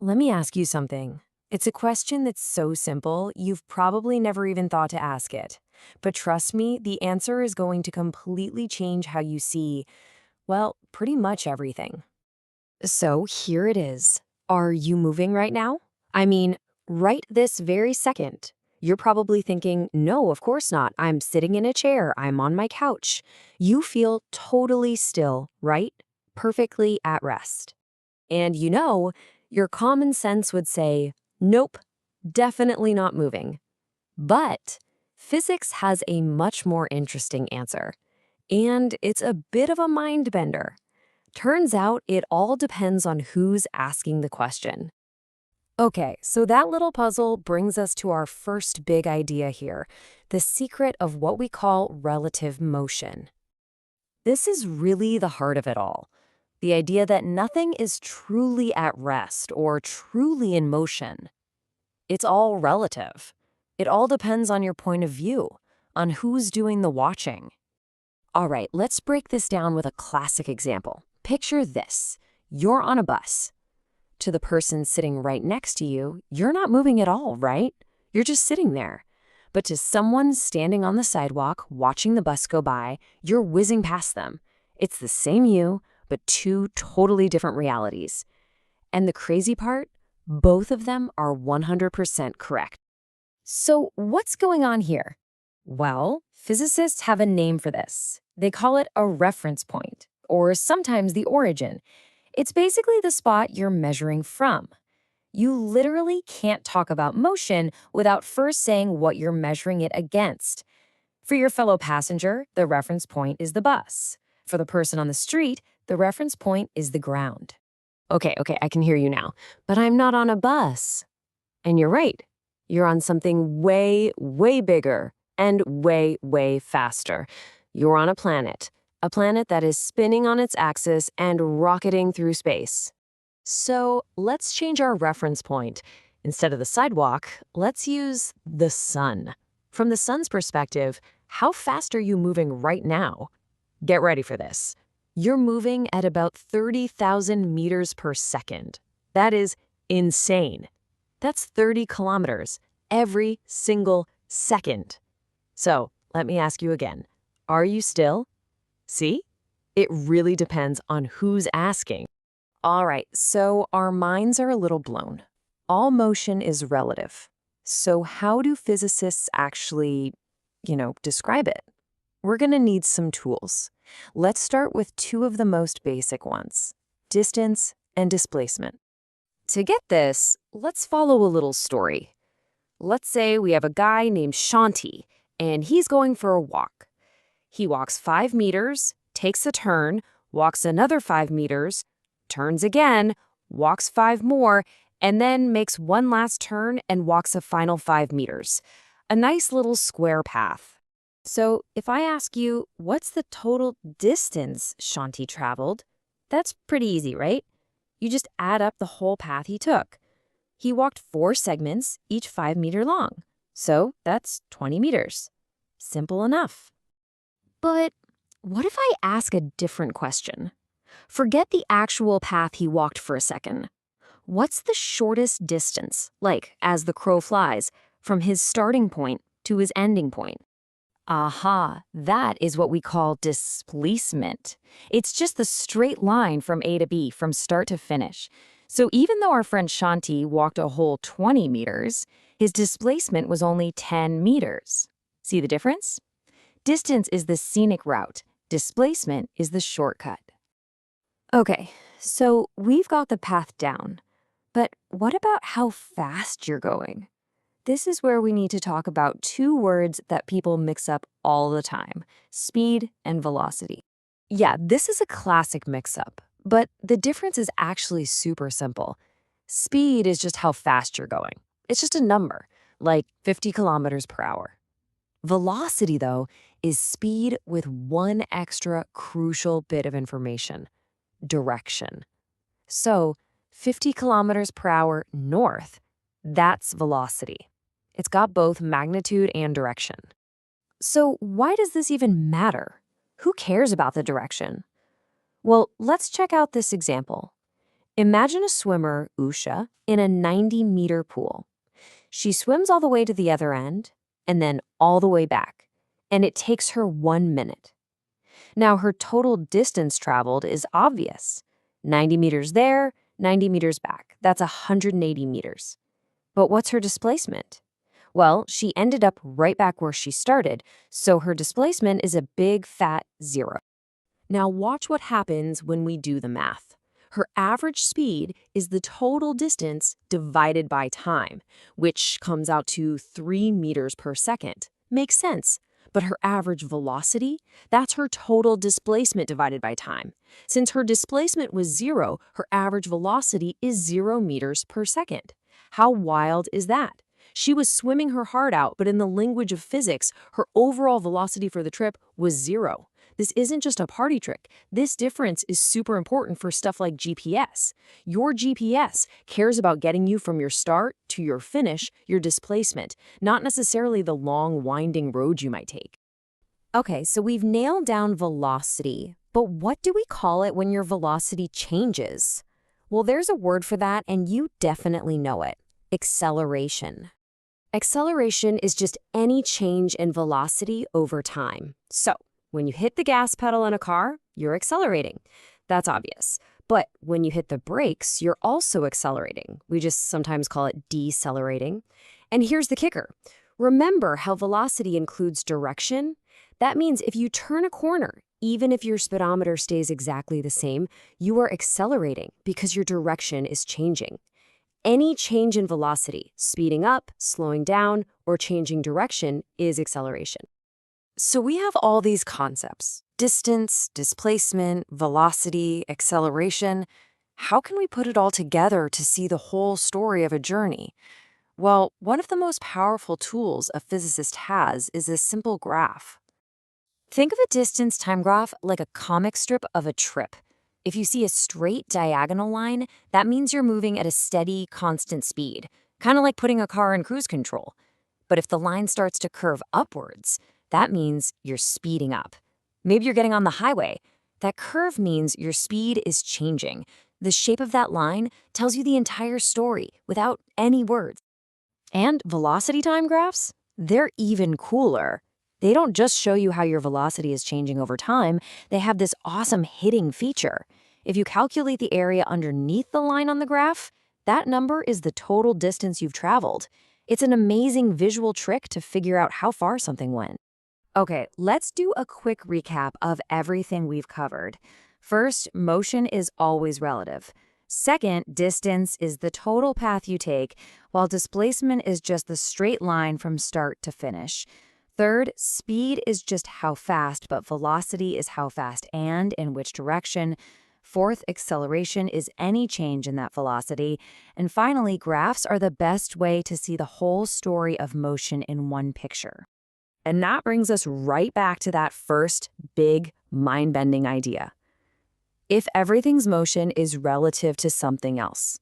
Let me ask you something. It's a question that's so simple, you've probably never even thought to ask it. But trust me, the answer is going to completely change how you see, well, pretty much everything. So here it is. Are you moving right now? I mean, right this very second. You're probably thinking, no, of course not. I'm sitting in a chair. I'm on my couch. You feel totally still, right? Perfectly at rest. And your common sense would say, nope, definitely not moving. But physics has a much more interesting answer. And it's a bit of a mind bender. Turns out it all depends on who's asking the question. Okay, so that little puzzle brings us to our first big idea here, the secret of what we call relative motion. This is really the heart of it all. The idea that nothing is truly at rest or truly in motion. It's all relative. It all depends on your point of view, on who's doing the watching. All right, let's break this down with a classic example. Picture this. You're on a bus. To the person sitting right next to you, you're not moving at all, right? You're just sitting there. But to someone standing on the sidewalk, watching the bus go by, you're whizzing past them. It's the same you, but two totally different realities. And the crazy part? Both of them are 100% correct. So what's going on here? Well, physicists have a name for this. They call it a reference point, or sometimes the origin. It's basically the spot you're measuring from. You literally can't talk about motion without first saying what you're measuring it against. For your fellow passenger, the reference point is the bus. For the person on the street, the reference point is the ground. Okay, I can hear you now. But I'm not on a bus. And you're right. You're on something way, way bigger and way, way faster. You're on a planet that is spinning on its axis and rocketing through space. So let's change our reference point. Instead of the sidewalk, let's use the sun. From the sun's perspective, how fast are you moving right now? Get ready for this. You're moving at about 30,000 meters per second. That is insane. That's 30 kilometers every single second. So let me ask you again. Are you still? See? It really depends on who's asking. All right, so our minds are a little blown. All motion is relative. So how do physicists actually, describe it? We're going to need some tools. Let's start with two of the most basic ones, distance and displacement. To get this, let's follow a little story. Let's say we have a guy named Shanti, and he's going for a walk. He walks 5 meters, takes a turn, walks another 5 meters, turns again, walks 5 more, and then makes one last turn and walks a final 5 meters. A nice little square path. So if I ask you, what's the total distance Shanti traveled? That's pretty easy, right? You just add up the whole path he took. He walked 4 segments, each 5 meter long. So that's 20 meters. Simple enough. But what if I ask a different question? Forget the actual path he walked for a second. What's the shortest distance, like as the crow flies, from his starting point to his ending point? Aha, that is what we call displacement. It's just the straight line from A to B, from start to finish. So even though our friend Shanti walked a whole 20 meters, his displacement was only 10 meters. See the difference? Distance is the scenic route. Displacement is the shortcut. Okay, so we've got the path down. But what about how fast you're going? This is where we need to talk about two words that people mix up all the time, speed and velocity. Yeah, this is a classic mix-up, but the difference is actually super simple. Speed is just how fast you're going. It's just a number, like 50 kilometers per hour. Velocity, though, is speed with one extra crucial bit of information, direction. So 50 kilometers per hour north, that's velocity. It's got both magnitude and direction. So why does this even matter? Who cares about the direction? Well, let's check out this example. Imagine a swimmer, Usha, in a 90-meter pool. She swims all the way to the other end and then all the way back, and it takes her 1 minute. Now, her total distance traveled is obvious. 90 meters there, 90 meters back. That's 180 meters. But what's her displacement? Well, she ended up right back where she started, so her displacement is a big fat 0. Now watch what happens when we do the math. Her average speed is the total distance divided by time, which comes out to 3 meters per second. Makes sense. But her average velocity, that's her total displacement divided by time. Since her displacement was 0, her average velocity is 0 meters per second. How wild is that? She was swimming her heart out, but in the language of physics, her overall velocity for the trip was 0. This isn't just a party trick. This difference is super important for stuff like GPS. Your GPS cares about getting you from your start to your finish, your displacement, not necessarily the long, winding road you might take. Okay, so we've nailed down velocity, but what do we call it when your velocity changes? Well, there's a word for that, and you definitely know it: acceleration. Acceleration is just any change in velocity over time. So, when you hit the gas pedal in a car, you're accelerating. That's obvious. But when you hit the brakes, you're also accelerating. We just sometimes call it decelerating. And here's the kicker. Remember how velocity includes direction? That means if you turn a corner, even if your speedometer stays exactly the same, you are accelerating because your direction is changing. Any change in velocity, speeding up, slowing down, or changing direction, is acceleration. So we have all these concepts: distance, displacement, velocity, acceleration. How can we put it all together to see the whole story of a journey? Well, one of the most powerful tools a physicist has is a simple graph. Think of a distance time graph like a comic strip of a trip. If you see a straight diagonal line, that means you're moving at a steady, constant speed, kind of like putting a car in cruise control. But if the line starts to curve upwards, that means you're speeding up. Maybe you're getting on the highway. That curve means your speed is changing. The shape of that line tells you the entire story without any words. And velocity time graphs? They're even cooler. They don't just show you how your velocity is changing over time, they have this awesome hitting feature. If you calculate the area underneath the line on the graph, that number is the total distance you've traveled. It's an amazing visual trick to figure out how far something went. Okay, let's do a quick recap of everything we've covered. First, motion is always relative. Second, distance is the total path you take, while displacement is just the straight line from start to finish. Third, speed is just how fast, but velocity is how fast and in which direction. Fourth, acceleration is any change in that velocity. And finally, graphs are the best way to see the whole story of motion in one picture. And that brings us right back to that first big, mind-bending idea. If everything's motion is relative to something else,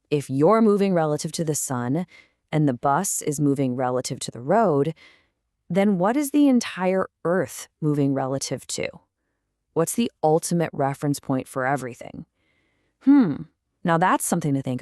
if you're moving relative to the sun and the bus is moving relative to the road, then what is the entire Earth moving relative to? What's the ultimate reference point for everything? Now that's something to think about.